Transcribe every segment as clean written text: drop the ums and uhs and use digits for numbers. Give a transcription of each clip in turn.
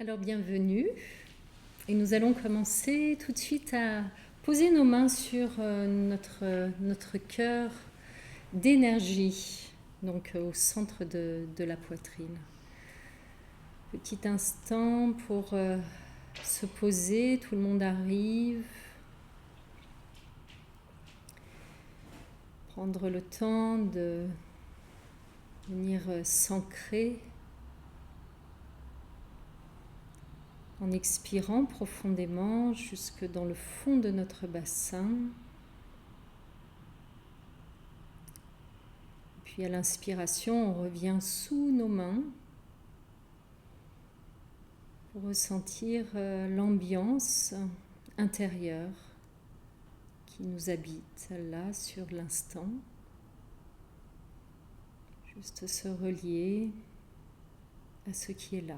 Alors bienvenue, et nous allons commencer tout de suite à poser nos mains sur notre cœur d'énergie, donc au centre de la poitrine. Petit instant pour se poser, tout le monde arrive. Prendre le temps de venir s'ancrer en expirant profondément jusque dans le fond de notre bassin. Puis à l'inspiration, on revient sous nos mains pour ressentir l'ambiance intérieure qui nous habite là sur l'instant. Juste se relier à ce qui est là.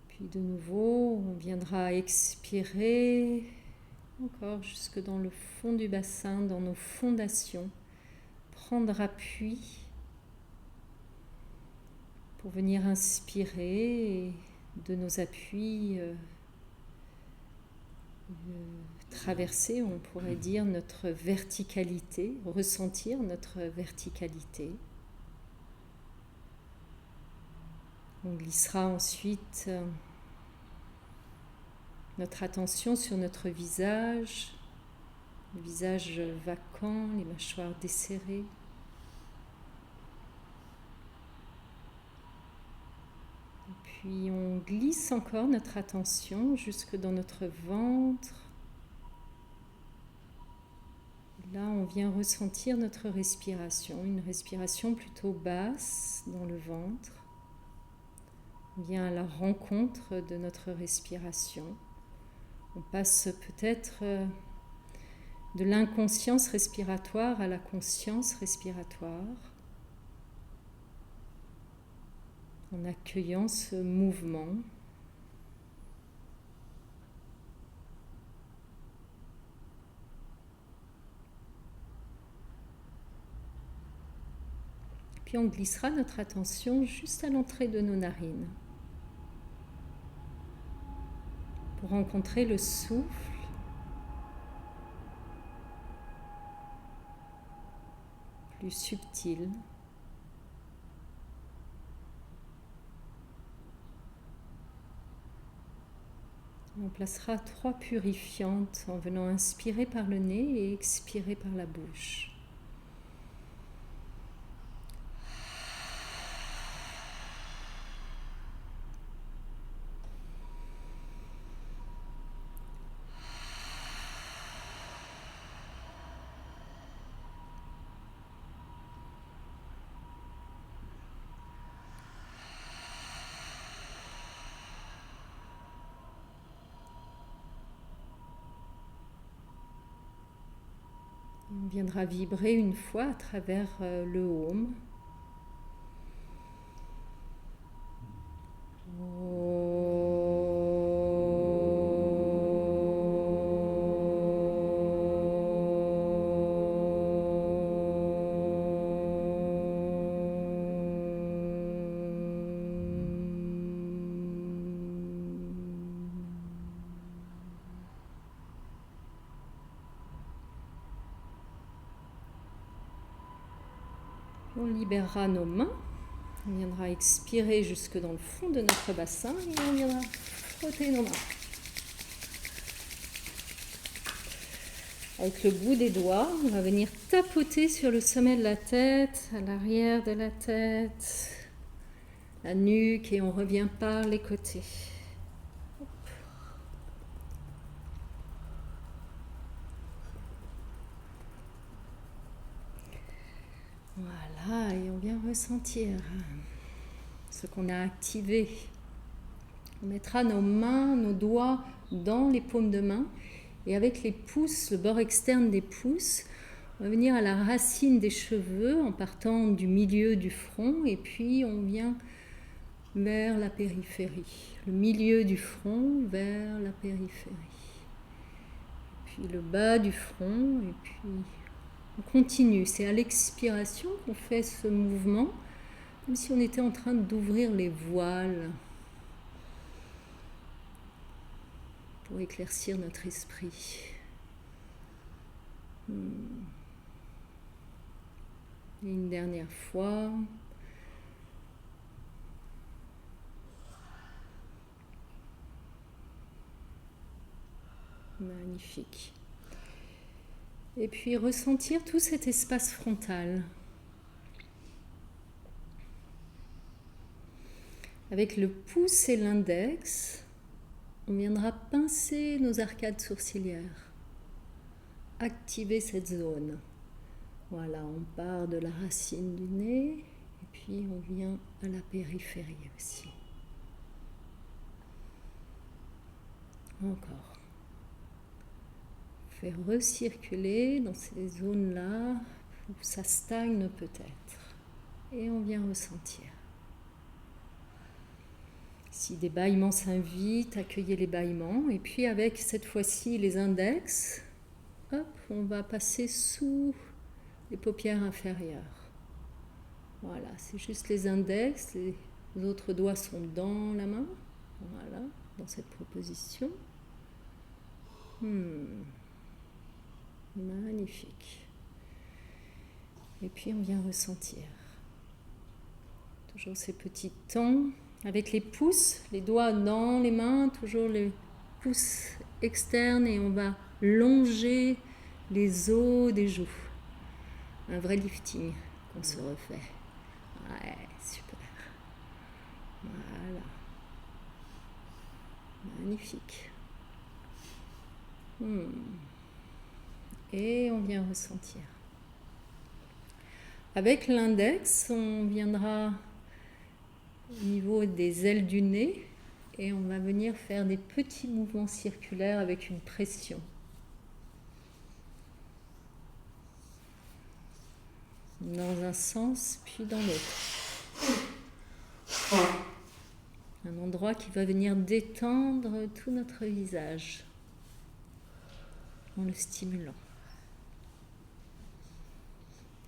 Puis de nouveau, on viendra expirer encore jusque dans le fond du bassin, dans nos fondations. Prendre appui pour venir inspirer et de nos appuis traverser, on pourrait dire, notre verticalité, ressentir notre verticalité. On glissera ensuite notre attention sur notre visage, le visage vacant, les mâchoires desserrées. Et puis on glisse encore notre attention jusque dans notre ventre. Là, on vient ressentir notre respiration, une respiration plutôt basse dans le ventre. On vient à la rencontre de notre respiration. On passe peut-être de l'inconscience respiratoire à la conscience respiratoire, en accueillant ce mouvement. Puis on glissera notre attention juste à l'entrée de nos narines pour rencontrer le souffle plus subtil. On placera 3 purifiantes en venant inspirer par le nez et expirer par la bouche. On viendra vibrer une fois à travers le Om. On libérera nos mains, on viendra expirer jusque dans le fond de notre bassin et on viendra frotter nos mains. Avec le bout des doigts, on va venir tapoter sur le sommet de la tête, à l'arrière de la tête, la nuque, et on revient par les côtés. Voilà, et on vient ressentir ce qu'on a activé. On mettra nos mains, nos doigts dans les paumes de main et avec les pouces, le bord externe des pouces, on va venir à la racine des cheveux en partant du milieu du front et puis on vient vers la périphérie. Le milieu du front vers la périphérie. puis le bas du front, et puis on continue. C'est à l'expiration qu'on fait ce mouvement, comme si on était en train d'ouvrir les voiles pour éclaircir notre esprit. Et une dernière fois. Magnifique. Et puis ressentir tout cet espace frontal. Avec le pouce et l'index, on viendra pincer nos arcades sourcilières. Activer cette zone. Voilà, on part de la racine du nez et puis on vient à la périphérie aussi. Encore. Faire recirculer dans ces zones-là où ça stagne peut-être. Et on vient ressentir. Si des bâillements s'invitent, accueillez les bâillements. Et puis avec cette fois-ci les index, hop, on va passer sous les paupières inférieures. Voilà, c'est juste les index, les autres doigts sont dans la main. Voilà, dans cette proposition. Magnifique. Et puis on vient ressentir. Toujours ces petits temps avec les pouces, les doigts dans les mains, toujours les pouces externes et on va longer les os des joues. Un vrai lifting qu'on se refait. Ouais, super. Voilà. Magnifique. Et on vient ressentir. Avec l'index, on viendra au niveau des ailes du nez et on va venir faire des petits mouvements circulaires avec une pression. Dans un sens, puis dans l'autre. Un endroit qui va venir détendre tout notre visage en le stimulant.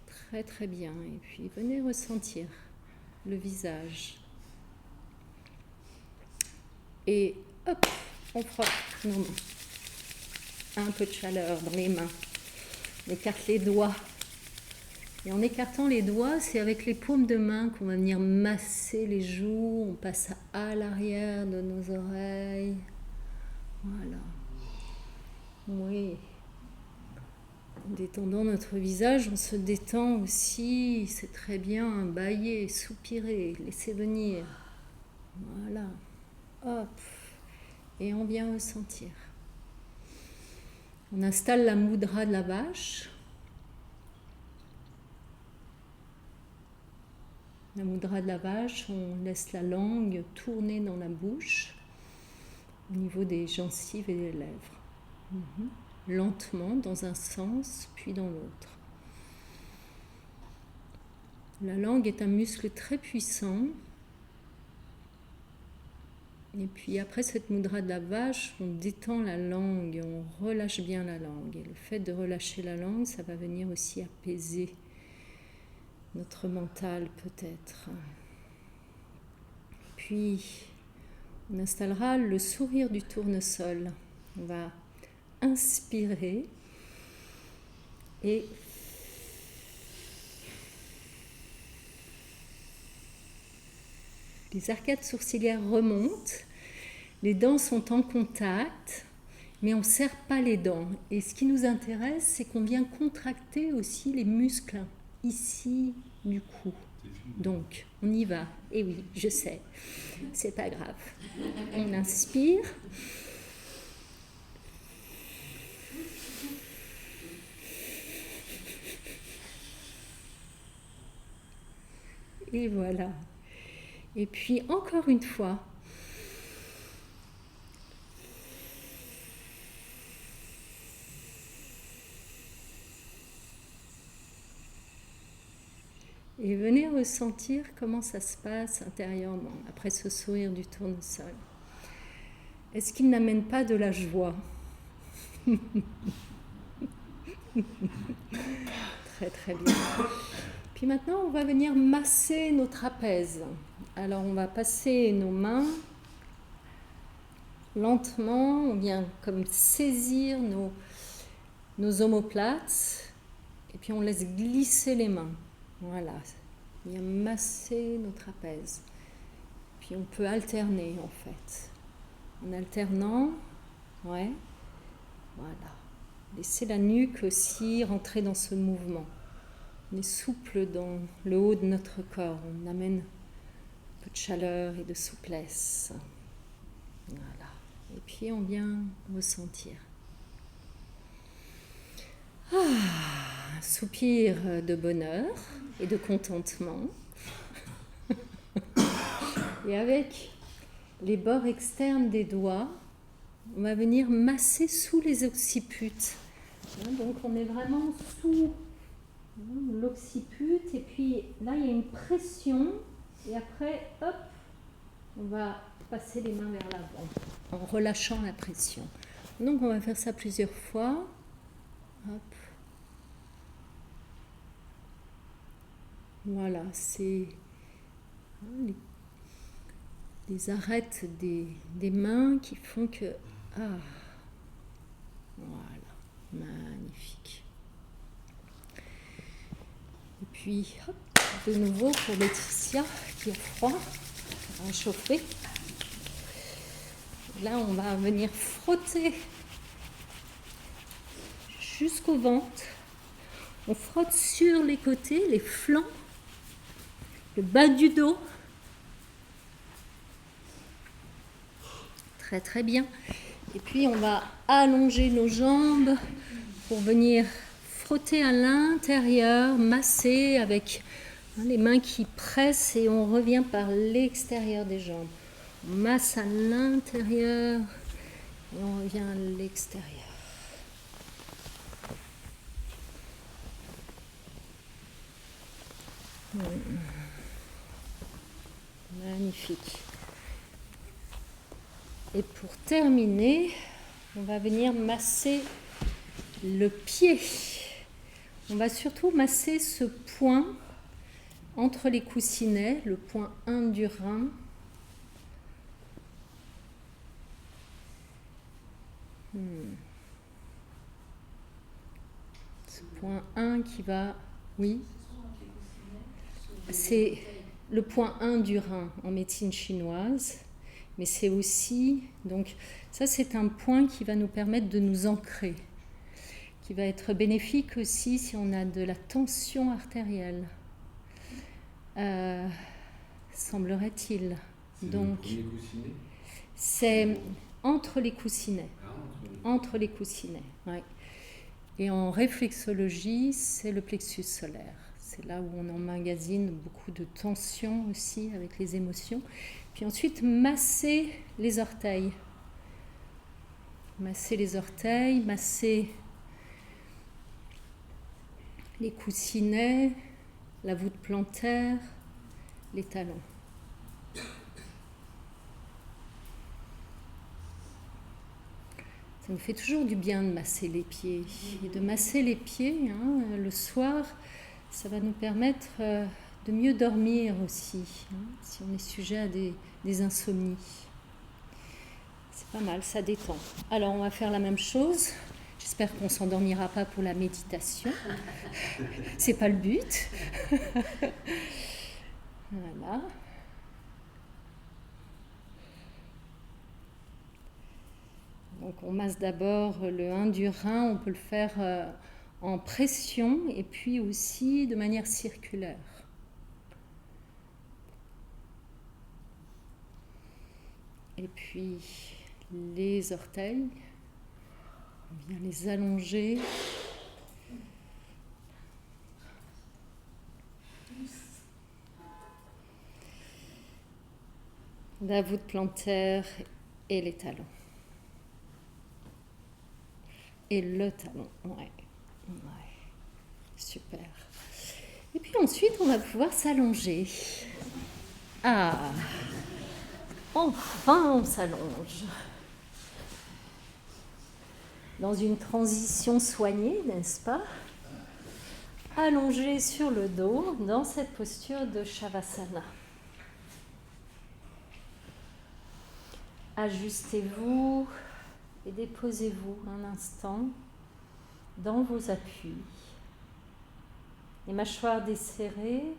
Très très bien. Et puis venez ressentir le visage. Et hop, on frotte nos mains. Un peu de chaleur dans les mains. On écarte les doigts. Et en écartant les doigts, c'est avec les paumes de main qu'on va venir masser les joues. On passe à l'arrière de nos oreilles. Voilà. Oui. En détendant notre visage, on se détend aussi. C'est très bien. Bailler, soupirer, laisser venir. Voilà. Hop. Et on vient ressentir. On installe la mudra de la vache. La mudra de la vache, on laisse la langue tourner dans la bouche, au niveau des gencives et des lèvres. Lentement, dans un sens, puis dans l'autre. La langue est un muscle très puissant. Et puis après cette mudra de la vache, on détend la langue, on relâche bien la langue. Et le fait de relâcher la langue, ça va venir aussi apaiser notre mental peut-être. Puis, on installera le sourire du tournesol. On va inspirer et les arcades sourcilières remontent, les dents sont en contact, mais on ne serre pas les dents. Et ce qui nous intéresse, c'est qu'on vient contracter aussi les muscles ici du cou. Donc, on y va. Et oui, je sais, c'est pas grave. On inspire. Et voilà. Et puis, encore une fois, et venez ressentir comment ça se passe intérieurement après ce sourire du tournesol. Est-ce qu'il n'amène pas de la joie ? Très très bien. Puis maintenant, on va venir masser nos trapèzes. Alors, on va passer nos mains lentement. On vient comme saisir nos omoplates. Et puis, on laisse glisser les mains. Voilà. On vient masser nos trapèzes. Puis, on peut alterner, en fait. En alternant, ouais. Voilà. Laissez la nuque aussi rentrer dans ce mouvement. On est souple dans le haut de notre corps. On amène un peu de chaleur et de souplesse. Voilà. Et puis on vient ressentir. Un soupir de bonheur et de contentement. Et avec les bords externes des doigts, on va venir masser sous les occiput. Donc on est vraiment sous l'occiput et puis là il y a une pression et après hop, on va passer les mains vers l'avant en relâchant la pression. Donc on va faire ça plusieurs fois. Hop. Voilà, c'est les arêtes des mains qui font que voilà, magnifique. Et puis, hop, de nouveau pour Laetitia qui a froid, on va chauffer. Là, on va venir frotter jusqu'au ventre. On frotte sur les côtés, les flancs, le bas du dos. Très très bien. Et puis on va allonger nos jambes pour venir frotter à l'intérieur, masser avec les mains qui pressent et on revient par l'extérieur des jambes. On masse à l'intérieur et on revient à l'extérieur. Magnifique. Et pour terminer, on va venir masser le pied. On va surtout masser ce point entre les coussinets, le point 1 du rein. Ce point 1 qui va... Oui. C'est le point 1 du rein en médecine chinoise. Mais c'est aussi, donc ça c'est un point qui va nous permettre de nous ancrer, qui va être bénéfique aussi si on a de la tension artérielle, semblerait-il. Donc c'est entre les coussinets, ouais. Et en réflexologie, c'est le plexus solaire. C'est là où on emmagasine beaucoup de tension aussi avec les émotions. Puis ensuite, masser les orteils. Masser les orteils, masser les coussinets, la voûte plantaire, les talons. Ça nous fait toujours du bien de masser les pieds. Et de masser les pieds, le soir, ça va nous permettre de mieux dormir aussi, si on est sujet à des insomnies. C'est pas mal, ça détend. Alors, on va faire la même chose. J'espère qu'on ne s'endormira pas pour la méditation. C'est pas le but. Voilà. Donc, on masse d'abord le 1 du rein. On peut le faire en pression et puis aussi de manière circulaire. Et puis les orteils, on vient les allonger. La voûte plantaire et les talons. Et le talon, ouais. Super. Et puis ensuite, on va pouvoir s'allonger. Enfin, on s'allonge. dans une transition soignée, n'est-ce pas? Allongé sur le dos dans cette posture de Shavasana. Ajustez-vous et déposez-vous un instant dans vos appuis. Les mâchoires desserrées,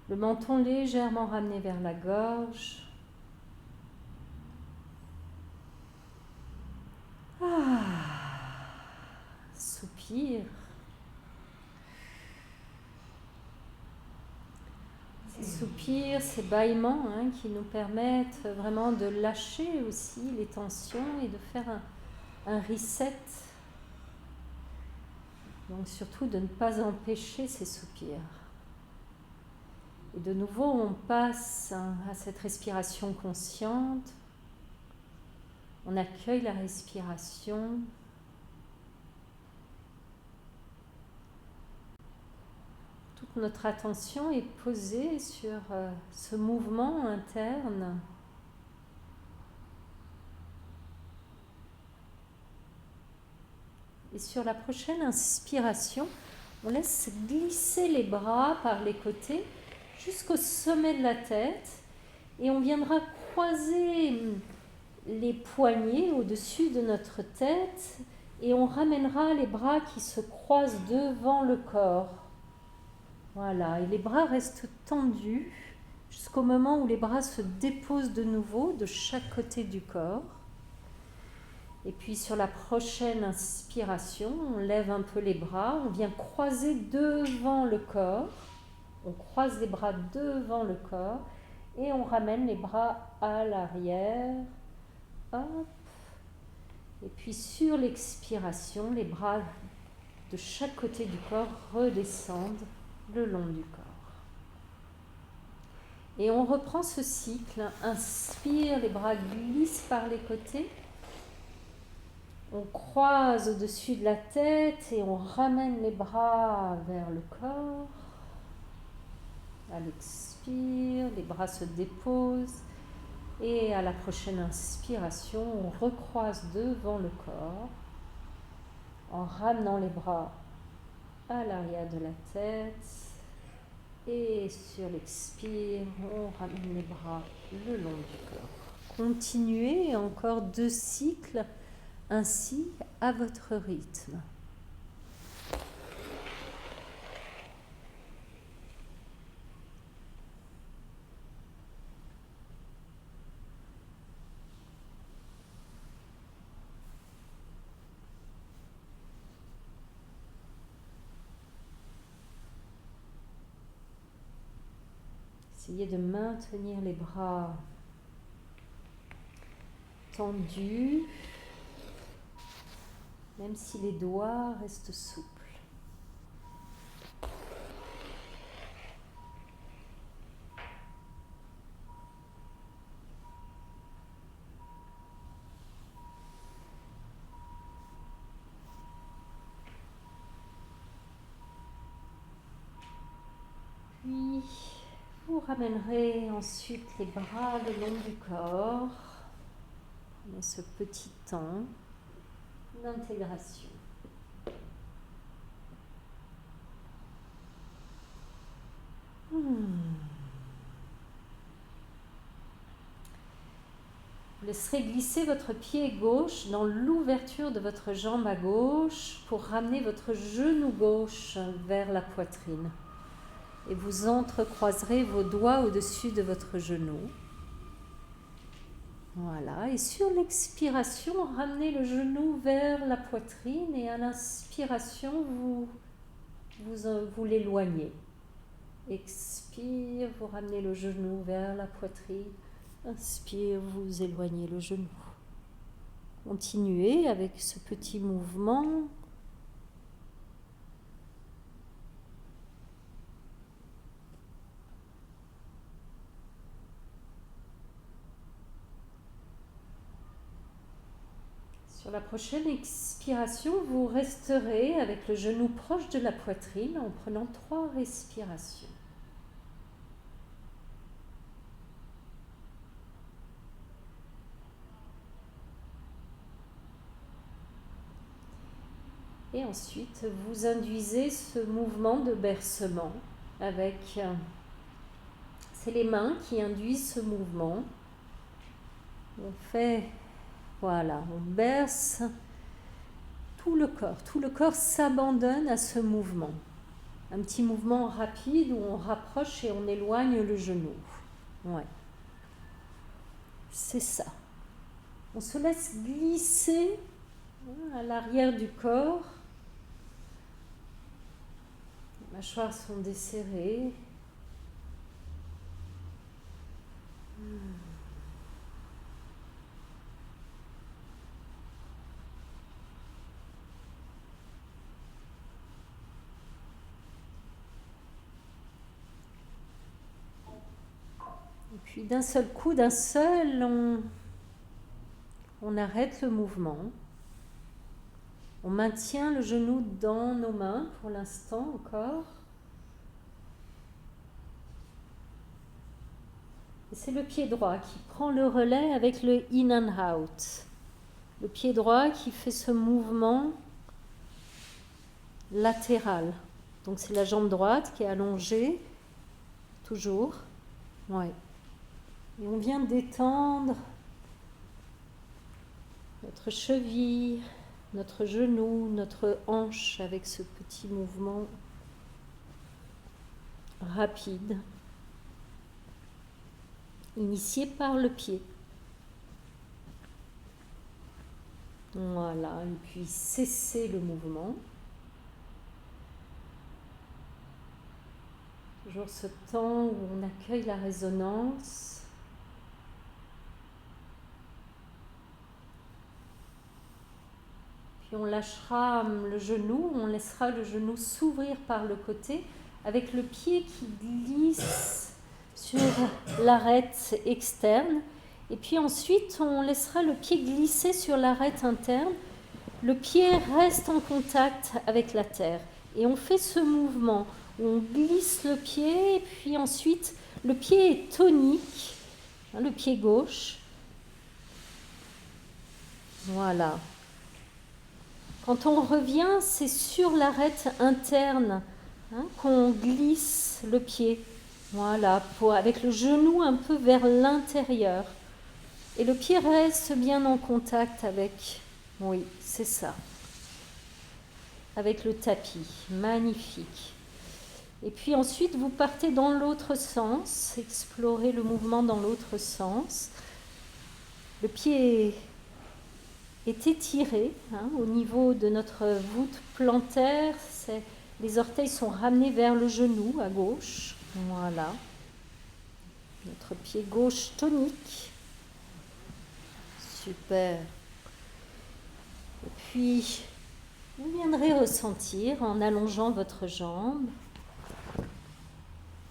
le menton légèrement ramené vers la gorge. Soupir. Ces soupirs, ces bâillements qui nous permettent vraiment de lâcher aussi les tensions et de faire un reset. Donc surtout de ne pas empêcher ces soupirs. Et de nouveau, on passe à cette respiration consciente. On accueille la respiration. Toute notre attention est posée sur ce mouvement interne. Et sur la prochaine inspiration, on laisse glisser les bras par les côtés jusqu'au sommet de la tête et on viendra croiser les poignets au-dessus de notre tête et on ramènera les bras qui se croisent devant le corps. Voilà, et les bras restent tendus jusqu'au moment où les bras se déposent de nouveau de chaque côté du corps. Et puis sur la prochaine inspiration, on lève un peu les bras, on vient croiser devant le corps. On croise les bras devant le corps et on ramène les bras à l'arrière. Hop. Et puis sur l'expiration, les bras de chaque côté du corps redescendent le long du corps. Et on reprend ce cycle. Inspire, les bras glissent par les côtés. On croise au-dessus de la tête et on ramène les bras vers le corps. À l'expire, les bras se déposent. Et à la prochaine inspiration, on recroise devant le corps en ramenant les bras à l'arrière de la tête. Et sur l'expire, on ramène les bras le long du corps. Continuez encore 2 cycles ainsi à votre rythme. Essayez de maintenir les bras tendus, même si les doigts restent souples. Puis, vous ramènerez ensuite les bras le long du corps. Prenez ce petit temps d'intégration. Vous laisserez glisser votre pied gauche dans l'ouverture de votre jambe à gauche pour ramener votre genou gauche vers la poitrine. Et vous entrecroiserez vos doigts au-dessus de votre genou. Voilà, et sur l'expiration, ramenez le genou vers la poitrine et à l'inspiration, vous l'éloignez. Expire, vous ramenez le genou vers la poitrine. Inspire, vous éloignez le genou. Continuez avec ce petit mouvement. Sur la prochaine expiration, vous resterez avec le genou proche de la poitrine en prenant 3 respirations. Et ensuite, vous induisez ce mouvement de bercement avec... c'est les mains qui induisent ce mouvement. On fait... Voilà, on berce tout le corps s'abandonne à ce mouvement. Un petit mouvement rapide où on rapproche et on éloigne le genou. Ouais. C'est ça. On se laisse glisser à l'arrière du corps. Les mâchoires sont desserrées. Et puis d'un seul coup, on arrête le mouvement. On maintient le genou dans nos mains pour l'instant encore. Et c'est le pied droit qui prend le relais avec le in and out. Le pied droit qui fait ce mouvement latéral. Donc c'est la jambe droite qui est allongée, toujours. Ouais. Et on vient détendre notre cheville, notre genou, notre hanche avec ce petit mouvement rapide, initié par le pied. Voilà, et puis cessez le mouvement. Toujours ce temps où on accueille la résonance. Puis on lâchera le genou, on laissera le genou s'ouvrir par le côté avec le pied qui glisse sur l'arête externe. Et puis ensuite, on laissera le pied glisser sur l'arête interne. Le pied reste en contact avec la terre. Et on fait ce mouvement où on glisse le pied, et puis ensuite, le pied est tonique, le pied gauche. Voilà. Quand on revient, c'est sur l'arête interne qu'on glisse le pied. Voilà, avec le genou un peu vers l'intérieur. Et le pied reste bien en contact avec, oui, c'est ça, avec le tapis. Magnifique. Et puis ensuite, vous partez dans l'autre sens, explorez le mouvement dans l'autre sens. Le pied est étiré au niveau de notre voûte plantaire. Les orteils sont ramenés vers le genou à gauche. Voilà. Notre pied gauche tonique. Super. Et puis, vous viendrez ressentir en allongeant votre jambe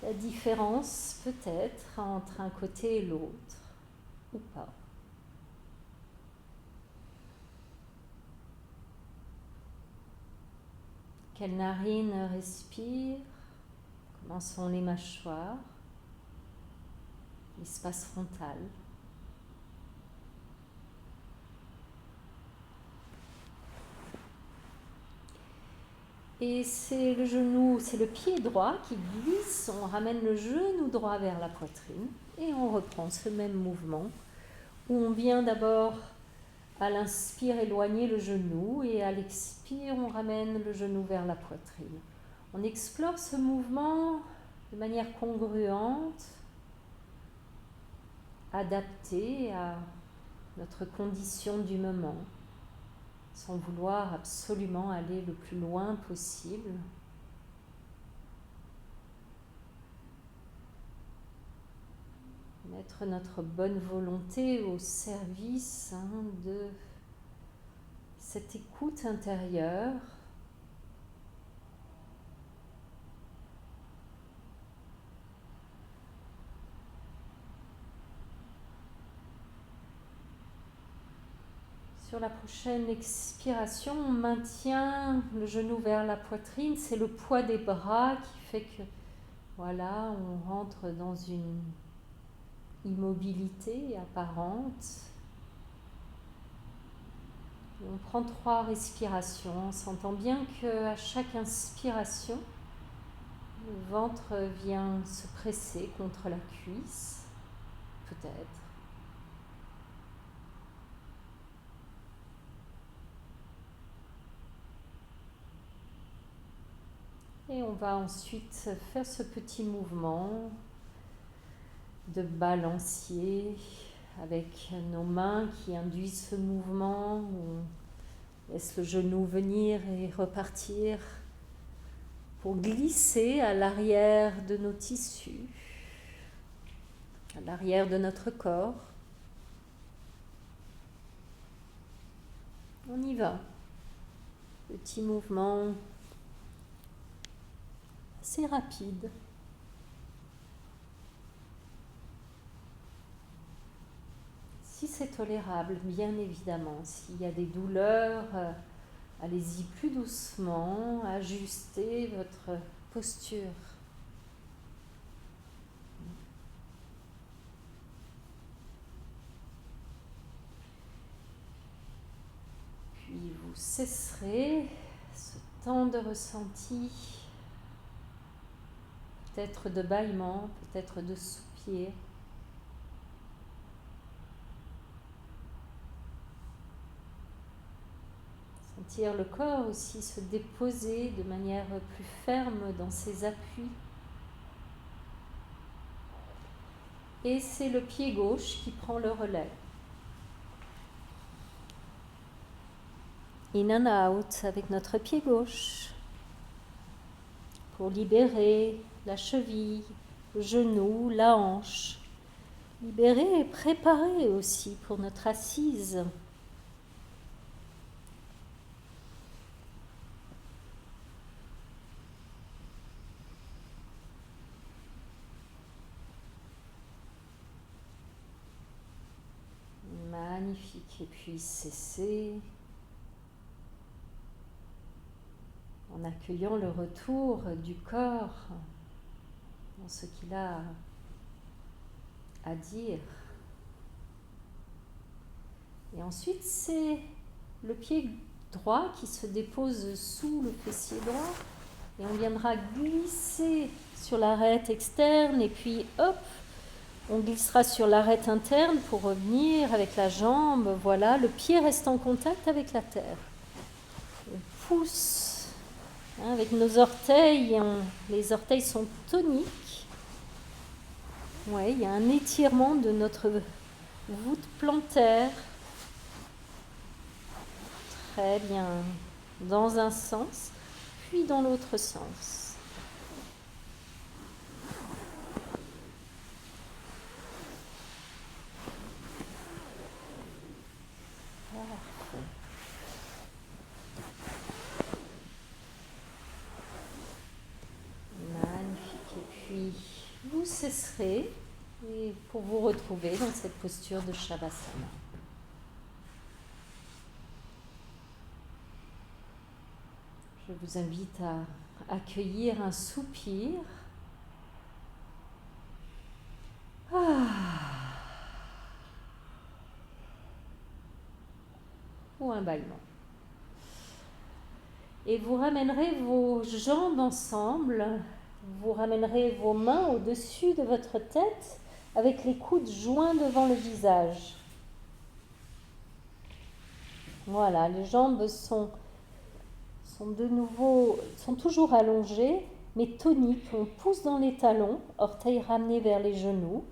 la différence peut-être entre un côté et l'autre, ou pas. Quelles narines respirent? Comment sont les mâchoires? L'espace frontal. Et c'est le genou, c'est le pied droit qui glisse, on ramène le genou droit vers la poitrine et on reprend ce même mouvement où on vient d'abord à l'inspire éloigner le genou et à l'expire on ramène le genou vers la poitrine. On explore ce mouvement de manière congruente, adaptée à notre condition du moment, sans vouloir absolument aller le plus loin possible. Mettre notre bonne volonté au service de cette écoute intérieure. Sur la prochaine expiration, on maintient le genou vers la poitrine. C'est le poids des bras qui fait que, voilà, on rentre dans une immobilité apparente. On prend 3 respirations. On s'entend bien qu'à chaque inspiration, le ventre vient se presser contre la cuisse, peut-être. Et on va ensuite faire ce petit mouvement de balancier avec nos mains qui induisent ce mouvement. On laisse le genou venir et repartir pour glisser à l'arrière de nos tissus, à l'arrière de notre corps. On y va. Petit mouvement assez rapide. Si c'est tolérable, bien évidemment. S'il y a des douleurs, allez-y plus doucement, ajustez votre posture. Puis vous cesserez ce temps de ressenti, peut-être de bâillement, peut-être de soupir. Sentir le corps aussi se déposer de manière plus ferme dans ses appuis. Et c'est le pied gauche qui prend le relais. In and out avec notre pied gauche pour libérer la cheville, le genou, la hanche. Libérer et préparer aussi pour notre assise. Magnifique. Et puis cesser en accueillant le retour du corps dans ce qu'il a à dire. Et ensuite, c'est le pied droit qui se dépose sous le fessier droit et on viendra glisser sur l'arête externe et puis hop, on glissera sur l'arête interne pour revenir avec la jambe. Voilà, le pied reste en contact avec la terre. On pousse avec nos orteils, les orteils sont toniques. Ouais, il y a un étirement de notre voûte plantaire. Très bien, dans un sens, puis dans l'autre sens. Magnifique. Et puis, vous cesserez et pour vous retrouver dans cette posture de Shavasana. Je vous invite à accueillir un soupir. Ou un bâillement. Et vous ramènerez vos jambes ensemble, vous ramènerez vos mains au-dessus de votre tête avec les coudes joints devant le visage. Voilà, les jambes sont toujours allongées, mais toniques. On pousse dans les talons, orteils ramenés vers les genoux.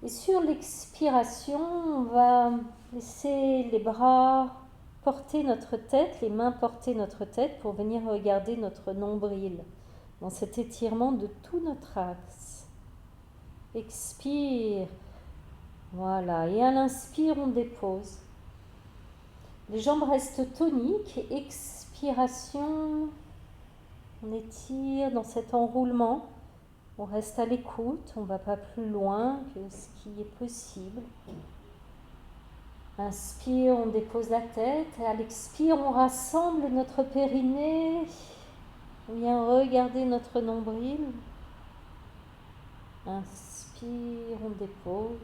Et sur l'expiration, on va laisser les bras porter notre tête, les mains porter notre tête pour venir regarder notre nombril dans cet étirement de tout notre axe. Expire. Voilà. Et à l'inspire, on dépose. Les jambes restent toniques. Expiration. On étire dans cet enroulement. On reste à l'écoute. On ne va pas plus loin que ce qui est possible. Inspire, on dépose la tête. Et à l'expire, on rassemble notre périnée. On vient regarder notre nombril. Inspire, on dépose.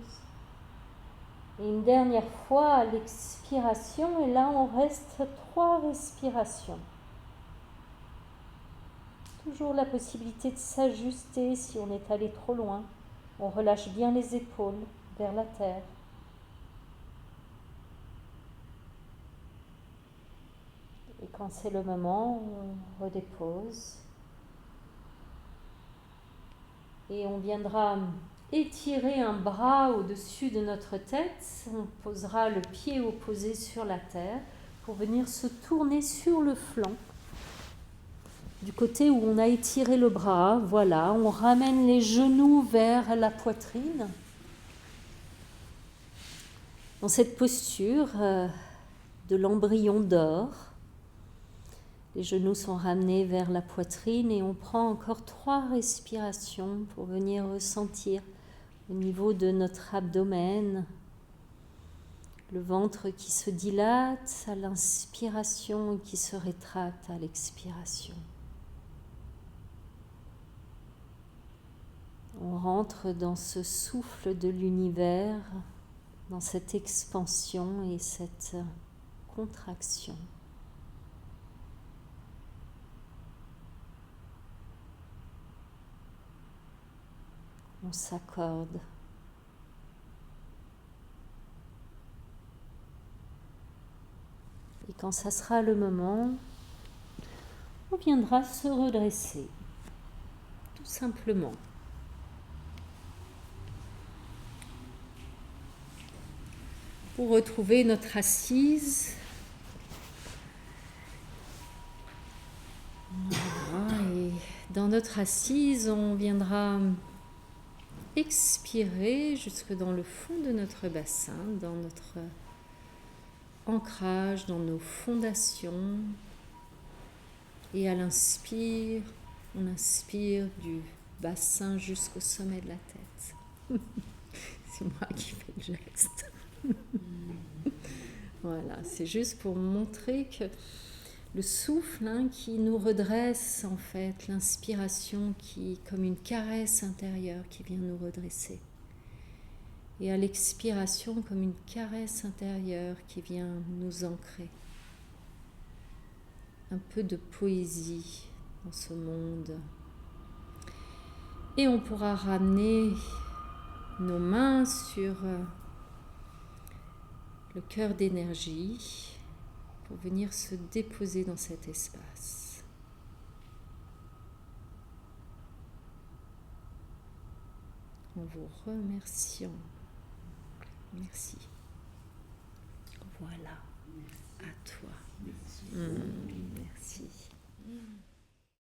Et une dernière fois à l'expiration, et là on reste 3 respirations. Toujours la possibilité de s'ajuster si on est allé trop loin. On relâche bien les épaules vers la terre. Et quand c'est le moment, on redépose. Et on viendra étirer un bras au-dessus de notre tête. On posera le pied opposé sur la terre pour venir se tourner sur le flanc. Du côté où on a étiré le bras, voilà, on ramène les genoux vers la poitrine. Dans cette posture de l'embryon d'or, les genoux sont ramenés vers la poitrine et on prend encore 3 respirations pour venir ressentir au niveau de notre abdomen, le ventre qui se dilate à l'inspiration et qui se rétracte à l'expiration. On rentre dans ce souffle de l'univers, dans cette expansion et cette contraction. On s'accorde. Et quand ça sera le moment, on viendra se redresser, tout simplement. Pour retrouver notre assise. Voilà, et dans notre assise, on viendra expirer jusque dans le fond de notre bassin, dans notre ancrage, dans nos fondations. Et à l'inspire, on inspire du bassin jusqu'au sommet de la tête. C'est moi qui fais le geste. Voilà, c'est juste pour montrer que le souffle qui nous redresse, en fait, l'inspiration qui, comme une caresse intérieure qui vient nous redresser. Et à l'expiration, comme une caresse intérieure qui vient nous ancrer. Un peu de poésie dans ce monde. Et on pourra ramener nos mains sur le cœur d'énergie pour venir se déposer dans cet espace. En vous remerciant. Merci. Voilà, à toi.